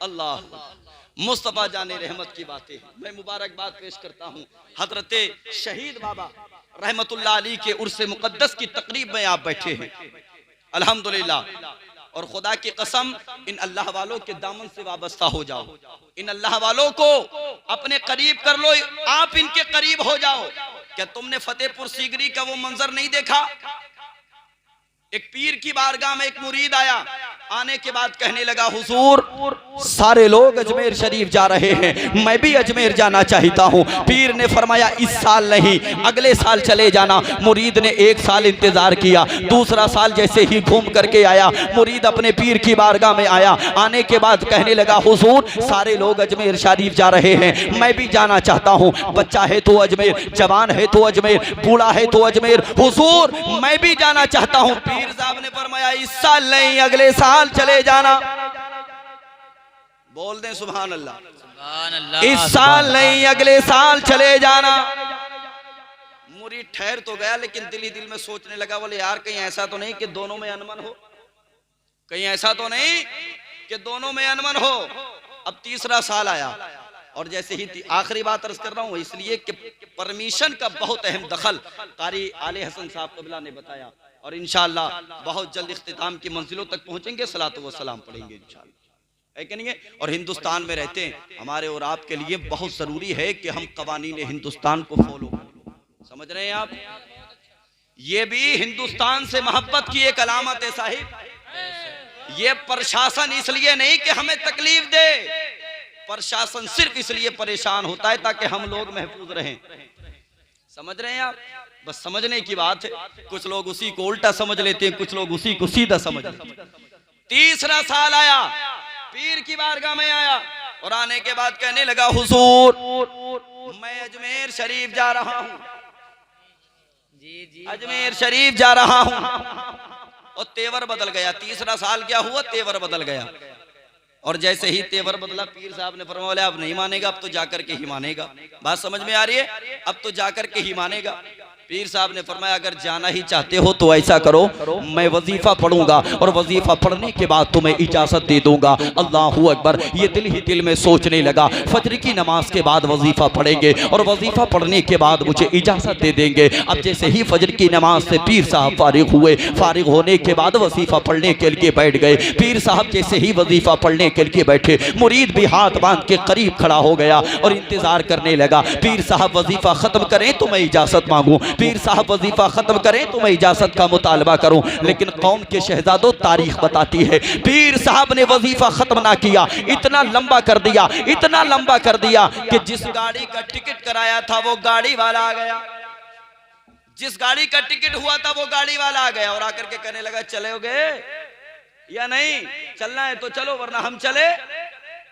अल्लाह मुस्तफ़ा जाने रहमत की बातें। मैं मुबारकबाद पेश करता हूँ हजरत शहीद बाबा रहमतुल्लाह अलैह के उर्स मुक़द्दस की तकरीब में आप बैठे हैं अल्हम्दुलिल्लाह। और खुदा की कसम इन अल्लाह वालों के दामन से वाबस्ता हो जाओ, इन अल्लाह वालों को अपने करीब कर लो, आप इनके करीब हो जाओ। क्या तुमने फतेहपुर सीगरी का वो मंजर नहीं देखा? एक पीर की बारगाह में एक मुरीद आया, आने के बाद कहने लगा हुजूर सारे लोग अजमेर शरीफ जा रहे हैं, मैं भी अजमेर जाना चाहता हूँ। पीर ने फरमाया इस साल नहीं, अगले साल चले जाना। मुरीद ने 1 साल इंतजार किया, दूसरा साल जैसे ही घूम करके आया, मुरीद अपने पीर की बारगाह में आया। आने के बाद कहने लगा हुजूर सारे लोग अजमेर शरीफ जा रहे हैं, मैं भी जाना चाहता हूँ। बच्चा है तो अजमेर, जवान है तो अजमेर, बूढ़ा है तो अजमेर, हुजूर मैं भी जाना चाहता हूँ। पीर साहब ने फरमाया इस साल नहीं, अगले साल चले जाना। बोल दें सुभान अल्लाह। इस साल नहीं, अगले साल चले जाना। मुरीद ठहर तो गया, लेकिन दिल ही दिल में सोचने लगा, बोले यार कहीं ऐसा तो नहीं कि दोनों में अनबन हो, कहीं ऐसा तो नहीं कि दोनों में अनबन हो। अब तीसरा साल आया और जैसे ही आखिरी बात अर्ज कर रहा हूं इसलिए कि परमिशन का बहुत अहम दखल कारी आले हसन साहब क़िबला ने बताया और इंशाअल्लाह बहुत जल्द इख्तिताम की मंजिलों तक पहुंचेंगे, सलातो व सलाम पढ़ेंगे इंशाअल्लाह, है कि नहीं है। और हिंदुस्तान में रहते हैं, हमारे और आपके लिए बहुत जरूरी है कि हम कवानीन हिंदुस्तान को फॉलो करें। समझ रहे हैं आप? ये भी हिंदुस्तान से मोहब्बत की एक अलामत है साहिब। ये प्रशासन इसलिए नहीं कि हमें तकलीफ दे, प्रशासन सिर्फ इसलिए परेशान होता है ताकि हम लोग महफूज रहें। समझ रहे हैं आप? बस समझने की बात है। कुछ लोग उसी को उल्टा समझ लेते हैं, कुछ लोग उसी को सीधा समझ लेते हैं। तीसरा साल आया, पीर की बारगाह में आया और आने के बाद कहने लगा हुजूर मैं अजमेर शरीफ जा रहा हूँ, अजमेर शरीफ जा रहा हूँ। और तेवर बदल गया। तीसरा साल क्या हुआ? तेवर बदल गया। और जैसे ही तेवर बदला, पीर साहब ने फरमाया अब नहीं मानेगा, अब तो जाकर के ही मानेगा। बात समझ में आ रही है? अब तो जाकर के ही मानेगा। पीर साहब ने फरमाया अगर जाना ही चाहते हो तो ऐसा करो, मैं वजीफा पढ़ूंगा और वजीफा पढ़ने के बाद तुम्हें इजाजत दे दूंगा। अल्लाहू अकबर। ये दिल ही दिल में सोचने लगा, फजर की नमाज के बाद वजीफा पढ़ेंगे और वजीफा पढ़ने के बाद मुझे इजाजत दे देंगे। अब जैसे ही फजर की नमाज से पीर साहब फारिग हुए, फारिग होने के बाद वजीफा पढ़ने के लिए बैठ गए। पीर साहब जैसे ही वजीफा पढ़ने के लिए बैठे, मुरीद भी हाथ बांध के करीब खड़ा हो गया और इंतजार करने लगा। पीर साहब वजीफा खत्म करें तो मैं इजाजत मांगू, पीर साहब वजीफा खत्म करें तो मैं इजाजत का मुतालबा करूं। लेकिन कौम के शहजादों तारीख बताती है पीर साहब ने वजीफा खत्म ना किया, इतना लंबा कर दिया, इतना लंबा कर दिया कि जिस गाड़ी का टिकट कराया था वो गाड़ी वाला आ गया, जिस गाड़ी का टिकट हुआ था वो गाड़ी वाला आ गया और आकर के कहने लगा चलोगे या नहीं? चलना है तो चलो वरना हम चले।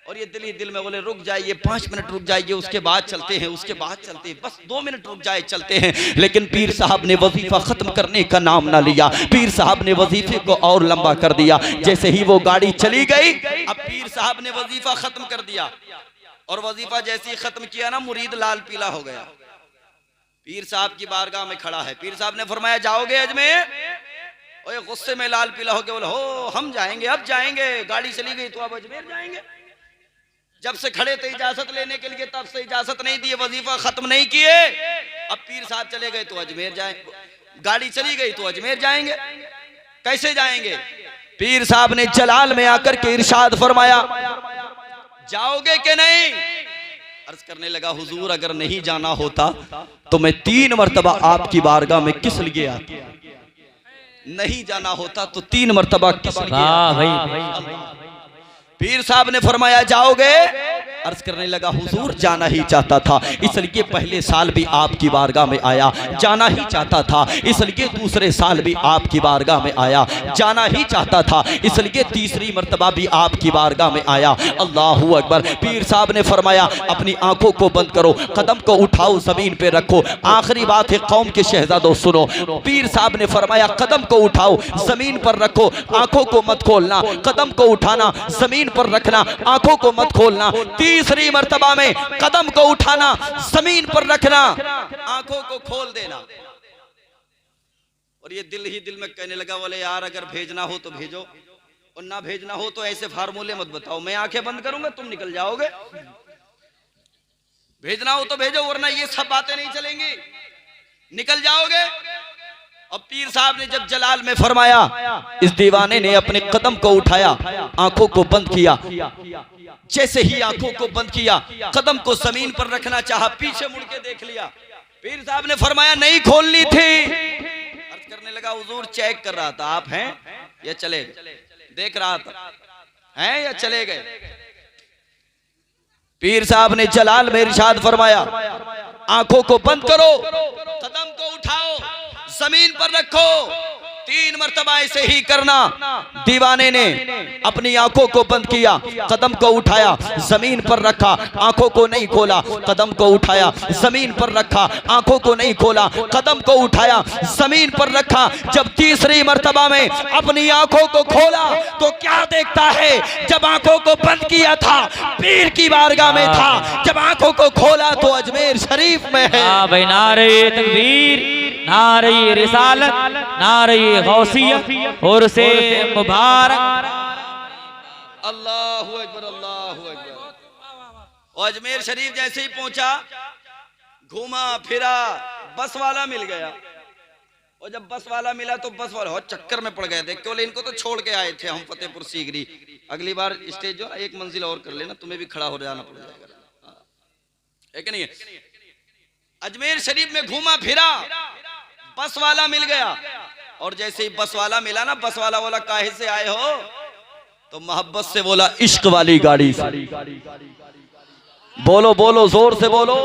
और ये दिल ही दिल में बोले रुक जाइए, 5 मिनट रुक जाइए, उसके बाद चलते हैं, उसके बाद चलते हैं, बस 2 मिनट रुक जाए चलते हैं। लेकिन पीर साहब ने वजीफा खत्म करने का नाम ना लिया। पीर साहब ने वजीफे को और लंबा कर दिया। जैसे ही वो गाड़ी चली गई, अब पीर साहब ने वजीफा खत्म कर दिया और वजीफा जैसे ही खत्म किया ना, मुरीद लाल पीला हो गया। पीर साहब की बारगाह में खड़ा है। पीर साहब ने फरमाया जाओगे अजमेर? और गुस्से में लाल पीला हो गया, बोले हो हम जाएंगे, अब जाएंगे, गाड़ी चली गई तो अब अजमेर जाएंगे। जब से खड़े थे इजाजत लेने के लिए तब से इजाजत नहीं दी, वजीफा खत्म नहीं किए। अब पीर साहब चले गए तो अजमेर जाएंगे, गाड़ी चली गई तो अजमेर जाएंगे, कैसे जाएंगे? पीर साहब ने जलाल में आकर के इरशाद फरमाया जाओगे कि नहीं? अर्ज करने लगा हुजूर अगर नहीं जाना होता तो मैं 3 मरतबा आपकी बारगाह में किस लिए आता? नहीं जाना होता तो 3 मरतबा किस लिए आता? पीर साहब ने फरमाया जाओगे? अर्ज करने लगा हुजूर जाना ही चाहता था, इसलिए पहले साल भी आपकी बारगाह में आया, जाना ही चाहता था, इसलिए दूसरे साल भी आपकी बारगाह में आया, जाना ही चाहता था, इसलिए तीसरी मर्तबा भी आपकी बारगाह में आया। अल्लाहू अकबर। पीर साहब ने फरमाया अपनी आंखों को बंद करो, कदम को उठाओ, जमीन पे रखो। आखिरी बात है कौम के शहजादों सुनो। पीर साहब ने फरमाया कदम को उठाओ, जमीन पर रखो, आंखों को मत खोलना। कदम को उठाना, जमीन पर रखना, आंखों को मत खोलना। तीसरी मर्तबा में कदम को उठाना, जमीन पर रखना, आंखों को खोल देना। और ये दिल ही दिल में कहने लगा बोले यार अगर भेजना हो तो भेजो। और ना भेजना हो तो ऐसे फार्मूले मत बताओ, मैं आंखें बंद करूंगा तुम निकल जाओगे। भेजना हो तो भेजो, वरना ये सब बातें नहीं चलेंगी, निकल जाओगे। और पीर साहब ने जब जलाल में फरमाया, इस दीवाने ने अपने कदम को उठाया, आंखों को बंद किया। जैसे ही आंखों को बंद किया, कदम को जमीन पर रखना चाहा, पीछे मुड़ के देख लिया। पीर साहब ने फरमाया नहीं खोलनी थी। अर्ज करने लगा, हुजूर चेक कर रहा था आप हैं या चले गए, देख रहा था हैं या चले गए। पीर साहब ने जलाल में इरशाद फरमाया, आंखों को बंद करो, कदम को उठाओ, जमीन पर रखो, 3 मरतबा ऐसे ही करना। दीवाने ने अपनी आंखों को बंद किया, कदम को उठाया, जमीन पर रखा, आंखों को नहीं खोला, कदम को उठाया, जमीन पर रखा, आंखों को नहीं खोला, कदम को उठाया, जमीन पर रखा। जब तीसरी मरतबा में अपनी आंखों को खोला तो क्या देखता है, जब आंखों को बंद किया था पीर की बारगाह में था, जब आंखों को खोला तो अजमेर शरीफ में है। भाई नारे तकबीर, नारे रिसालत, नारे गौसियत और से मुबारक। अल्लाहु अकबर, अल्लाहु अकबर। और अजमेर शरीफ जैसे ही पहुंचा, घूमा फिरा, बस वाला मिल गया। और जब बस वाला मिला तो बस वाला चक्कर में पड़ गए थे, केवल इनको तो छोड़ के आए थे हम फतेहपुर सीकरी, अगली बार स्टेज जो 1 मंजिल और कर लेना, तुम्हें भी खड़ा हो जाना पड़ जाएगा, है कि नहीं है। अजमेर शरीफ में घूमा फिरा, बस वाला मिल गया। और जैसे ही बस वाला मिला ना, बस वाला बोला काहे से आए हो, तो मोहब्बत से बोला इश्क वाली गाड़ी से। बोलो बोलो, जोर से बोलो,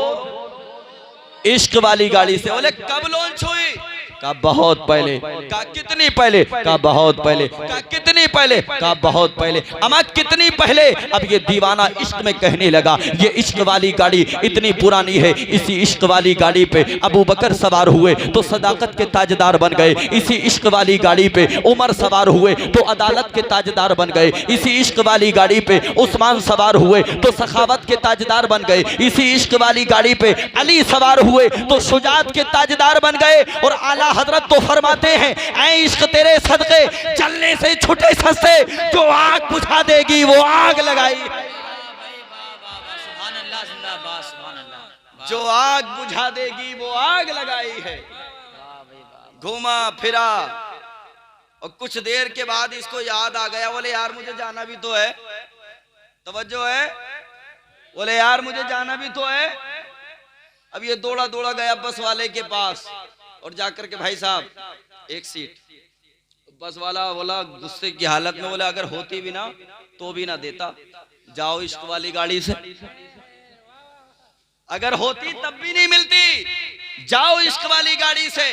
इश्क वाली गाड़ी से। बोले कब लॉन्च हुई, का बहुत पहले, का कितनी पहले, का बहुत पहले, का कितनी पहले, का बहुत पहले, अमा कितनी पहले। अब ये दीवाना इश्क में कहने लगा, ये इश्क वाली गाड़ी इतनी पुरानी है, इसी इश्क वाली गाड़ी पे अबू बकर सवार हुए तो सदाकत के ताजदार बन गए, इसी इश्क वाली गाड़ी पे उमर सवार हुए तो अदालत के ताजदार बन गए, इसी इश्क वाली गाड़ी पे उस्मान सवार हुए तो सखावत के ताजदार बन गए, इसी इश्क वाली गाड़ी पे अली सवार हुए तो शुजात के ताजदार बन गए। और आला हजरत तो फरमाते हैं, ऐ इश्क तेरे सदके चलने से छुटे सस्ते, जो आग बुझा देगी वो आग लगाई, जो आग बुझा देगी वो आग लगाई है। घूमा फिरा और कुछ देर के बाद इसको याद आ गया, बोले यार मुझे जाना भी तो है, तवज्जो है, बोले यार मुझे जाना भी तो है। अब ये दौड़ा दौड़ा गया बस वाले के पास और जाकर के, भाई साहब 1 सीट। बस वाला बोला गुस्से की हालत में, बोला अगर होती भी ना तो भी ना देता, जाओ इश्क वाली गाड़ी से। अगर होती तब भी नहीं मिलती, जाओ इश्क वाली गाड़ी से।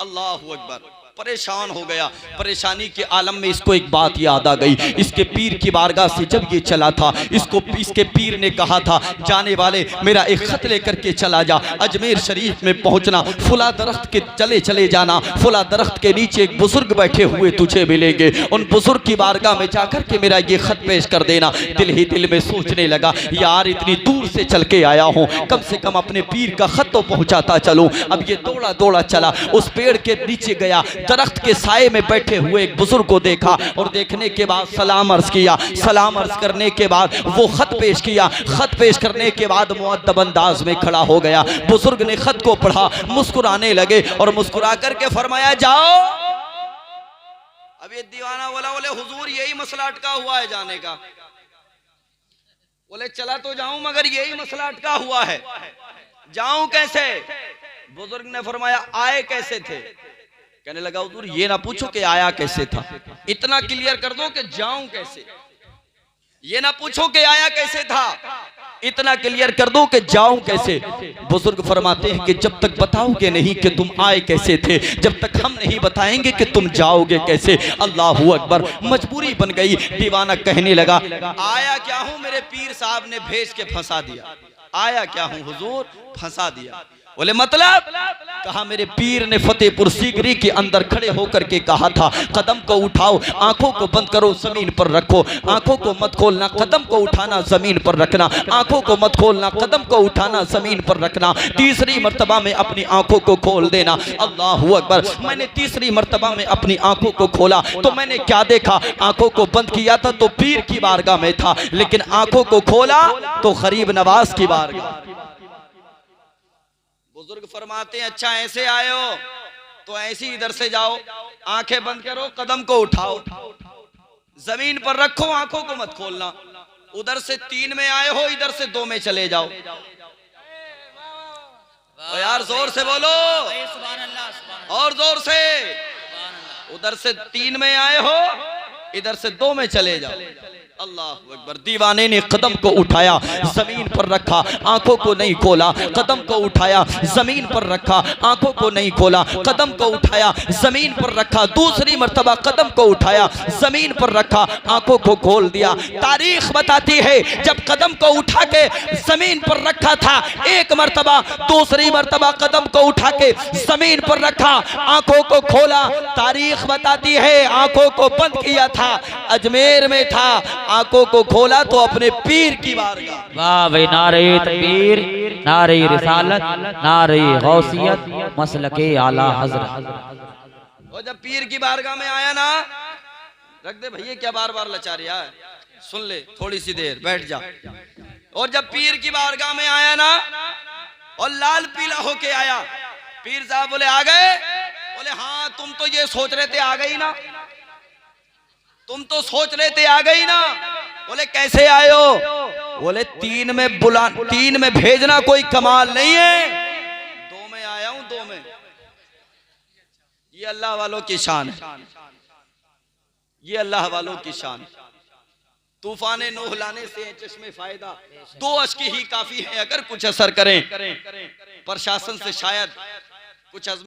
अल्लाहु अकबर। परेशान हो गया, परेशानी के आलम में इसको एक बात याद आ गई। इसके पीर की बारगाह से जब ये चला था, इसके पीर ने कहा था, जाने वाले मेरा एक खत लेकर के चला जा, अजमेर शरीफ में पहुंचना, फुला दरख्त के चले चले जाना, फुला दरख्त के नीचे एक बुजुर्ग बैठे हुए तुझे मिलेंगे, उन बुजुर्ग की बारगाह में जाकर के मेरा ये खत पेश कर देना। दिल ही दिल में सोचने लगा, यार इतनी दूर से चल के आया हूँ, कम से कम अपने पीर का खत तो पहुंचाता चलूं। अब ये दौड़ा दौड़ा चला, उस पेड़ के नीचे गया, दरख्त के साए में बैठे हुए एक बुजुर्ग को देखा और देखने के बाद सलाम अर्ज किया। सलाम अर्ज करने के बाद वो खत पेश किया। खत पेश करने के बाद मुअद्दब अंदाज में खड़ा हो गया। बुजुर्ग ने खत को पढ़ा, मुस्कुराने लगे और मुस्कुरा करके फरमाया, जाओ। अब ये दीवाना बोला, बोले हुजूर यही मसला अटका हुआ है जाने का। बोले चला तो जाऊं मगर यही मसला अटका हुआ है, जाऊं कैसे। बुजुर्ग ने फरमाया, आए कैसे थे। कहने लगा, हुजूर ये ना पूछो कि आया कैसे था, इतना क्लियर कर दो कि जाऊं कैसे। ये ना पूछो कि आया कैसे था, इतना क्लियर कर दो कि जाऊं कैसे। बुजुर्ग फरमाते हैं कि जब तक बताओगे नहीं कि तुम आए कैसे थे, जब तक हम नहीं बताएंगे कि तुम जाओगे कैसे। अल्लाहू अकबर। मजबूरी बन गई। दीवाना कहने लगा, आया क्या हूं, मेरे पीर साहब ने भेज के फंसा दिया। आया क्या हूं हुजूर, फंसा दिया। बोले मतलब? कहा मेरे पीर ने फतेहपुर सीकरी के अंदर खड़े होकर के कहा था, कदम को उठाओ, आंखों को बंद करो, जमीन पर रखो, आंखों को मत खोलना, कदम को उठाना, जमीन पर रखना, आंखों को मत खोलना, कदम को उठाना, जमीन पर रखना। तीसरी मर्तबा में अपनी आंखों को खोल देना। अल्लाहू अकबर। मैंने तीसरी मर्तबा में अपनी आंखों को खोला तो मैंने क्या देखा? आंखों को बंद किया था तो पीर की बारगाह में था, लेकिन आंखों को खोला तो गरीब नवाज की बारगाह। बुजुर्ग फरमाते हैं अच्छा ऐसे आए हो तो ऐसे इधर से जाओ, आंखें बंद करो, कदम को उठाओ, जमीन पर रखो, आंखों को मत खोलना। उधर से 3 में आए हो, इधर से 2 में चले जाओ। तो यार जोर से बोलो, और जोर से। उधर से 3 में आए हो, इधर से 2 में चले जाओ। अल्लाह अकबर। दीवाने ने कदम को उठाया, जमीन पर रखा, आंखों को नहीं खोला, कदम को उठाया, जमीन पर रखा, आंखों को नहीं खोला, कदम को उठाया, जमीन पर रखा, दूसरी मर्तबा कदम को उठाया, जमीन पर रखा, आंखों को खोल दिया। तारीख बताती है जब कदम को उठा के जमीन पर रखा था एक मर्तबा, दूसरी मर्तबा कदम को उठा के जमीन पर रखा, आंखों को खोला, तारीख बताती है आंखों को बंद किया था, अजमेर में था, आंखों को खोला तो अपने पीर की बारगाह। वाह भाई, नारे तकबीर, नारे रिसालत, नारे गौसियत, मसलके आला हजरत। और जब पीर की बारगाह में आया ना, रख दे भैया, क्या बार बार लचा रहा है, सुन ले थोड़ी सी देर, बैठ जा। और जब पीर की बारगाह में आया ना और लाल पीला होके आया, पीर साहब बोले आ गए? बोले हाँ, तुम तो ये सोच रहे थे आ गई ना, तुम तो सोच रहे थे आ गई ना। बोले कैसे आए हो? बोले 3 में बुला, 3 में भेजना कोई कमाल नहीं है, 2 में आया हूं, 2 में। ये अल्लाह वालों की शान है, ये अल्लाह वालों की शान। तूफान नूह लाने से चश्मे फायदा, 2 अश्क ही काफी है अगर कुछ असर करें। प्रशासन से शायद कुछ